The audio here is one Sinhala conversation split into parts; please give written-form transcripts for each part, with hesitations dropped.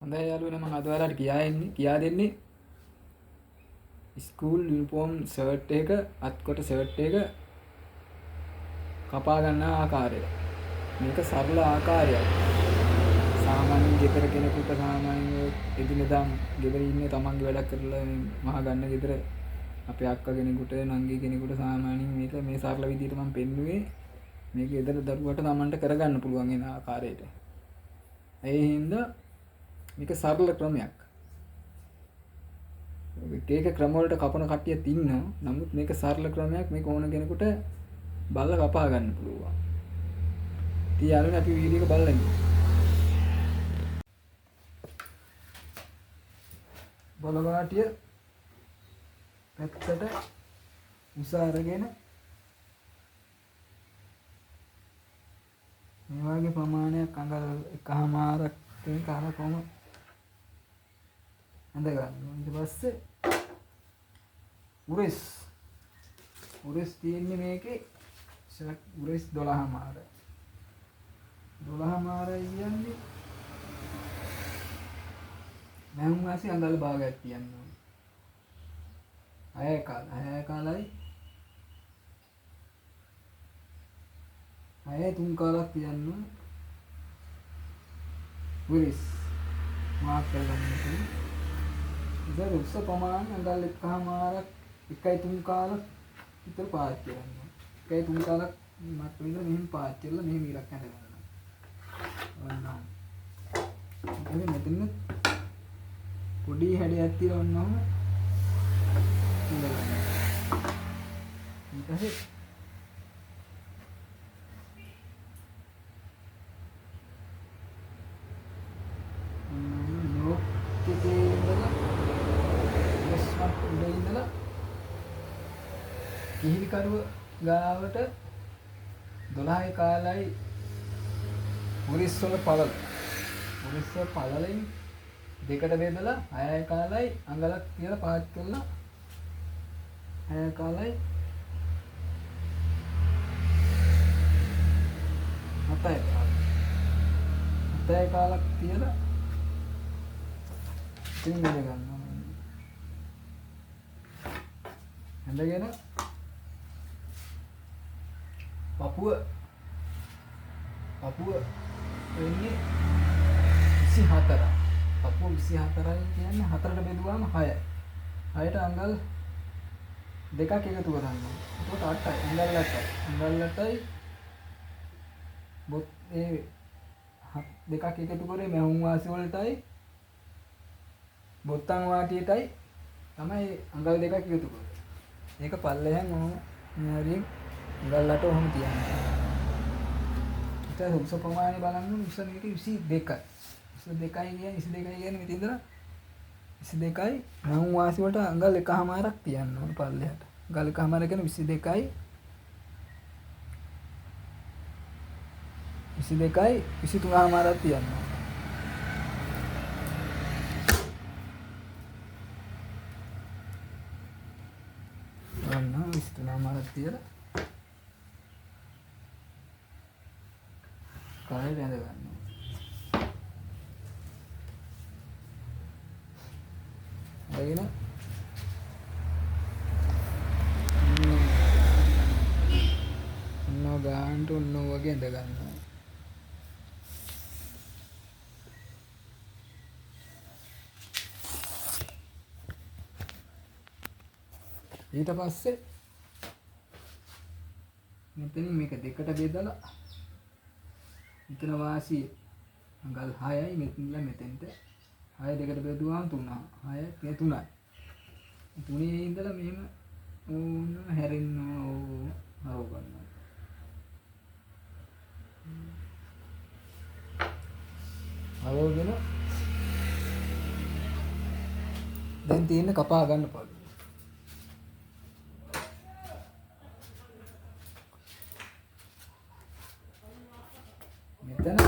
හොඳයි යාළුවනේ මම අද ඔයාලට කියා දෙන්නේ ස්කූල් යුනිෆෝම් ෂර්ට් එක අත්කොට ෂර්ට් එක කපා ගන්න ආකාරය. මේක සරල ආකාරයක්. සාමාන්‍ය ගෙදර කෙනෙකුට සාමාන්‍ය එදිනෙදා ගෙදර ඉන්නේ තමන්ගේ වැඩක් කරලා මහ ගන්න ගෙදර අපේ අක්කා කෙනෙකුට නංගි කෙනෙකුට සාමාන්‍යයෙන් මේක මේ සරල විදිහට මම පෙන්නුවේ මේක ගෙදර දරුවට තමන්ට කරගන්න පුළුවන් වෙන ආකාරයට. ඒ හින්දා මේක සරල ක්‍රමයක්. ඒක ක්‍රම වලට කපන කට්ටියත් ඉන්නවා. නමුත් මේක සරල ක්‍රමයක්. මේක ඕන කෙනෙකුට බලලා කපා ගන්න පුළුවන්. ඉතින් යාළුවනේ අපි වීඩියෝ එක බලලා ඉමු. බලවාටිය පැත්තට උස අරගෙන මේ වගේ ප්‍රමාණයක් අඟල් එකමාරක් තියෙන කාල කොම ඇඳ ගන්න. ඊට පස්සේ උරස් තියෙන්නේ මේකේ උරස් 12මාර. 12මාර කියන්නේ මම වාසි අඟල් භාගයක් තියනවා. 6 කාලයි 3 කාලක් තියනවා. උරස් මාක් කරගන්න. ඉතින් උස ප්‍රමාණය අඟල් එකමාරක් 1.3 කාලක් විතර පාවිච්චි කරනවා. 1.3 කාලක් මත් විතර මෙහෙම පාවිච්චි කරලා මෙහෙම ඉලක්ක හදගන්නවා. වන්නම්. ඉතින් මෙතන පොඩි හැඩයක් තියලා වන්නම ඉඳලා. ඊට පස්සේ කිහිලි කරුව ගාවට 12 කාලයි උරිස් වල පළලින් දෙකට බෙදලා 6 කාලයි අඟලක් කියලා පාවිච්චි කරලා 6 කාලයි 7 කාලක් තියලා ඉතින් මෙල ගන්නවා. හඳගෙන පපුව වෙන්නේ 24. පපුව 24යි කියන්නේ 4ට බෙදුවාම 6යි. 6ට අඟල් දෙකක් එකතු කරනවා. එතකොට 8යි. අඟල් 8යි. බොත් ඒ දෙකක් එකතු කරේ මහුන් වාසි වලටයි බොත්තම් වාටියටයි තමයි අඟල් දෙකක් එකතු කරේ. ඒක පල්ලෙහෙන් ඔහොම හරියෙන් අඟල් 8 ඔහොම තියන්නේ. ඊට උස ප්‍රමාණය බලන්න උස මේක 22යි. 22යි කියන්නේ මෙතන ඉඳලා 22යි මහුන් වාසි වලට අඟල් එකමාරක් තියන්න ඕන පල්ලෙහාට. අඟල් එකමාර කියන්නේ 22යි 23මාරක් තියන්න ඕන. ගන්න 23මාරක් තියලා කාලේ බැඳ ගන්න. අයින ගාන්ට ඔන්න වගේ ඇඳ ගන්නවා. ඊට පස්සේ මෙතනින් මේක දෙකට බෙදලා මෙතන වාසිය අඟල් 6යි මෙතනලා මෙතෙන්ට 6 දෙකට බෙදුවාම 3. 6 3යි. 3 ඉඳලා මෙහෙම ඕන හැරෙන්න හරව ගන්නවා. හරවගෙන දැන් තියෙන කපා ගන්න පුළුවන්. මෙතන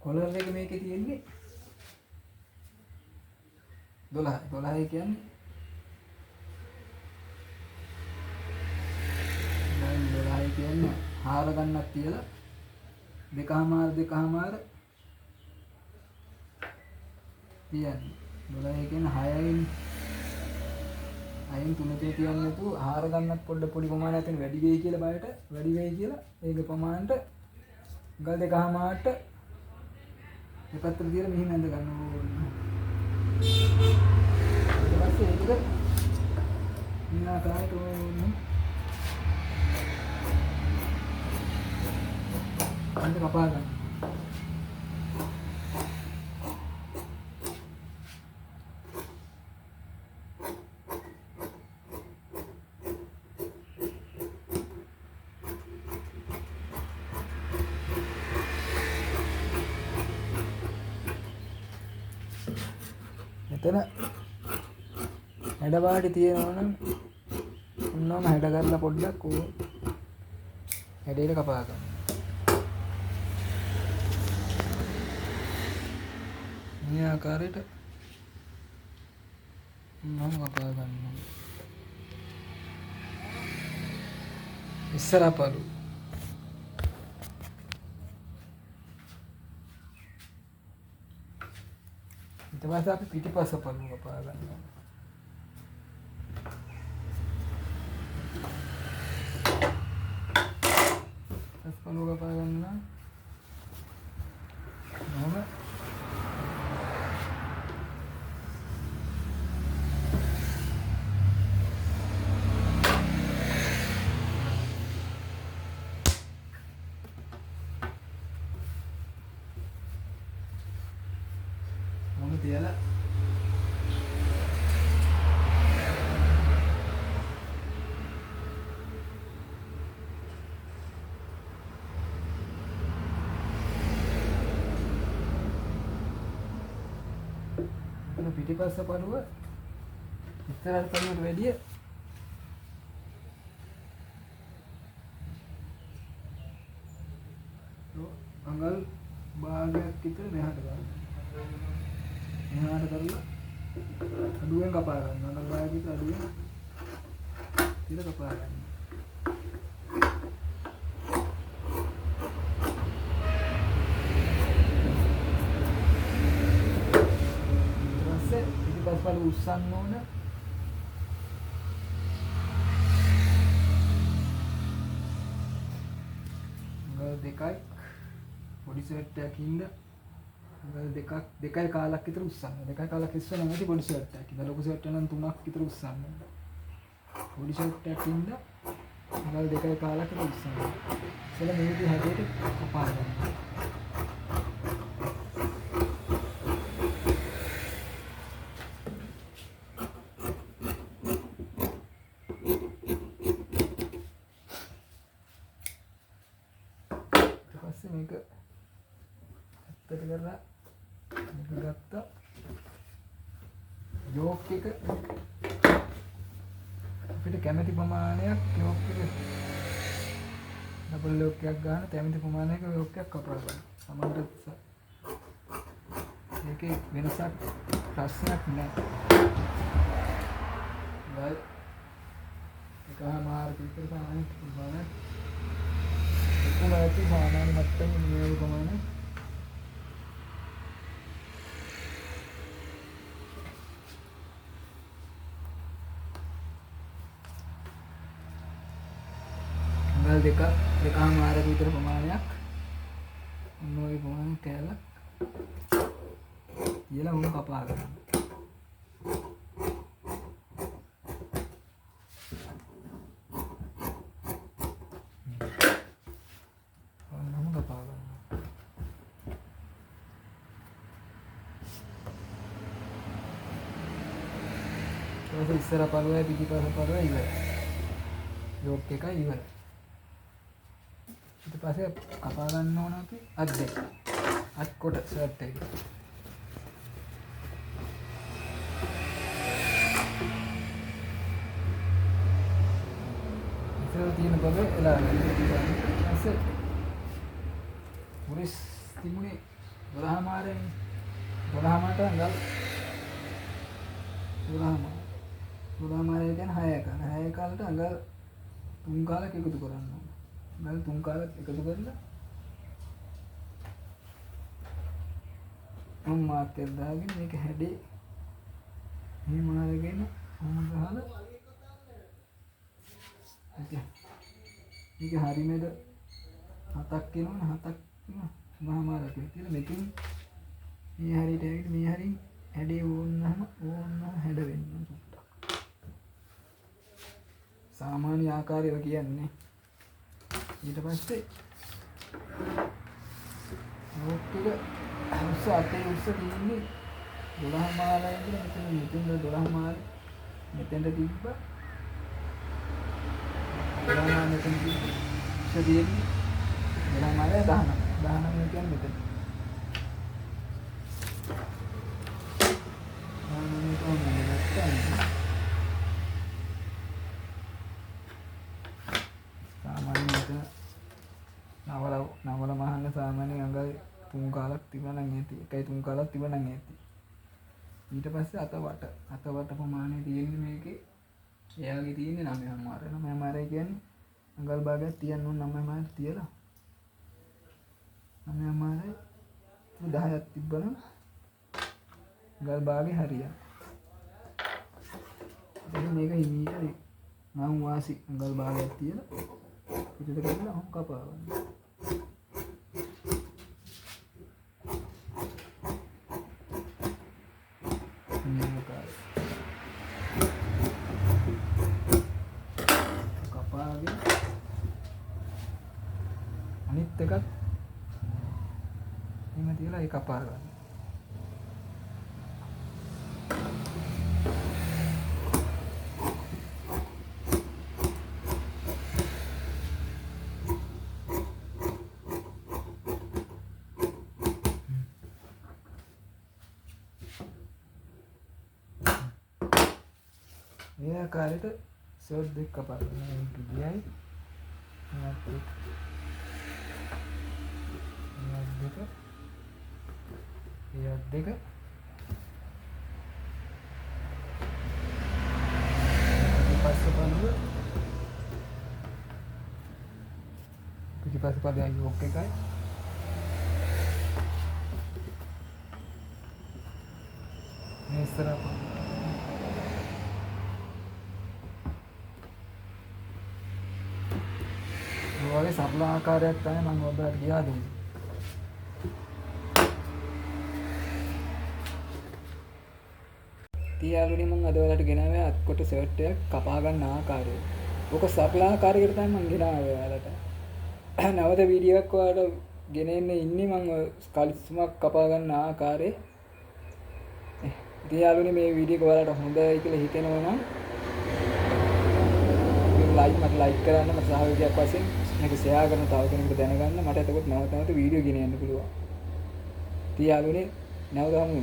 කොලර් එක මේකේ තියෙන්නේ 12. 12 කියන්නේ 12 කියන්නේ හාර ගන්නක් තියලා දෙකමාර තියන්නේ 12 කියන්නේ 6යින් 6න් 3 තියන්නේ නැතුව ආහාර ගන්නත් පොඩි ප්‍රමාණයක් තියෙන වැඩි වෙයි කියලා බයට වැඩි වෙයි කියලා ඒක ප්‍රමාණයට ගල් දෙකමාරට දෙපැත්තට තියලා මෙහිම ඇඳ ගන්න ඕනේ. ඊට පස්සේ ඒක මේ ආකාරයට ඕනේ අන්න කපා ගන්න. මෙතන හැඩ වාඩි තියෙනවා නම් උන්නම හැඩ කරලා පොඩ්ඩක් හැඩයට කපා ගන්න. මේ ආකාරයට උන්නම කපා ගන්න. ඉස්සර පළු ඊට පස්සේ අපි පිටිපස්ස පළු කපා ගන්නවා. පළු කපා ගන්නවා. මොන තියලා පිටිපස්ස පළුව ඉස්සරහට පළුවට වැඩිය අඟල් භාගයක් විතර මෙහාට ගන්න. මෙහාට කරලා අඩුවෙන් කපා ගන්න. අඟල් භාගයක් විතර අඩුවෙන් තියලා කපා ගන්න. පළු උස්සන්න ඕන. අඟල් දෙකයි පොඩි ෂර්ට් එකකින්ද අඟල් දෙකයි කාලක් විතර උස්සන්න. දෙකයි කාලක් ඉස්සෙල්ලා නැති පොඩි ෂර්ට් එකකින්ද ලොකු ෂර්ට් එක නම් 3ක් විතර උස්සන්න. පොඩි ෂර්ට් එකකින්ද අඟල් දෙකයි කාලක් විතර උස්සන්න. ඉතින් මේ විදිහට හැදෙට කපා ගන්න. මේක ඇත්තට කරලා මේක ගත්තා යෝක් එක අපිට කැමති ප්‍රමාණයක් යෝක් එක ඩබල් යෝක් එකක් ගන්න කැමති ප්‍රමාණයක යෝක් එකක් කපලා ගන්න. සමහර ඒකේ වෙනසක් ප්‍රශ්නයක් නැහැ. එකමාර පිටර සාමාන්‍ය ප්‍රමාණය උනාටි සාමාන්‍ය මට්ටමේ නියම ප්‍රමාණය අඟල් දෙකමාර විතර ප්‍රමාණයක් මොනෝයි ප්‍රමාණය කැලක් කියලා උන් කපා ගන්න. ඉස්සර පළුවයි පිටිපස්ස පළුවයි ඉවරයි. යෝක් එකයි ඉවරයි. ඊට පස්සේ කපා ගන්න ඕන අපි අත් දෙක. අත් කොට ෂර්ට් එක. ඉස්සර තියෙන බබ එලා ඊපස්සේ මුරිස් තිබුණේ 12 මාරේ 12 මාට අඟල් 12 මාරේ කියන්නේ 6 කාල. 6 කාලට අඟල් 3 කාලක් එකතු කරන්න ඕන. අඟල් 3 කාලක් එකතු කරලා මම මාර්කර් දාගෙන මේක හැඩේ මෙහෙම අරගෙන මම ගහලා මේක හරියමද 7ක් එනවනේ 7ක් මම මාර්කර් කියලා මෙතන මේ හරියට ඇවිත් මේ හරිය හැඩේ ඕනනම් හැඩ වෙන්න සුට්ටක් සාමාන්‍ය ආකාරයව කියන්නේ ඊට පස්සේ ඕක උස්ස අතේ උස්ස තියෙන්නේ 12 මාලයි කියලා මෙතන 12 මාල මෙතෙන්ට තිබ්බා 12 මාල මෙතන තිබ්බා උස්ස තියෙන්නේ 12 මාලයි 19 කියන්නේ මෙතන සාමාන්‍ය මෙතන නවල මහන්න සාමාන්‍ය අඟල් 3 කාලක් තිබුණා නම් ඇති 1.3 කාලක් තිබුණා නම් ඇති ඊට පස්සේ අත වට ප්‍රමාණය තියෙන්නේ මේකේ එයාගේ තියෙන්නේ 9මාරයි කියන්නේ අඟල් භාගයක් තියන්න ඕන 9මාරයි තියලා 9මාරයි 10ක් තිබ්බනම් අඟල් භාගේ හරියන දැන් මේක හිමීට නම් වාසි අඟල් භාගයක් තියලා පිටට කරලා හොම් කපා ගන්න කපාගෙන අනිත් එකත් එහෙම තියලා ඒක කපා ගන්න මේ ආකාරයට සර්ට් දෙක කපා ගන්න ගියයි දෙක පිටිපස්ස පදයන් යොක් එකයි මේ ඉස්සරහ ඔයගේ සරල ආකාරයක් තමයි මම ඔයාලට කියලා දුන්නේ. තියාලුනේ මම අද ඔයාලට ගෙනාවේ අත්කොට ෂර්ට් එකක් කපා ගන්න ආකාරය. ඔක සරල ආකාරයකට තමයි මම ගෙනාවේ ඔයාලට. නැවත වීඩියෝ එකක් ඔයාලට ගෙනෙන්න ඉන්නේ මම කලිස්මක් කපා ගන්න ආකාරය. තියාලුනේ මේ වීඩියෝ එක ඔයාලට හොඳයි කියලා හිතෙනවා නම් මට ලයික් කරන්න මට සහයෝගයක් වශයෙන් මේක ෂෙයා කරන තව කෙනෙකුට දැනගන්න මට එතකොට නැවත වීඩියෝ ගෙන යන්න පුළුවන්. තියාලුනේ නැවත හමු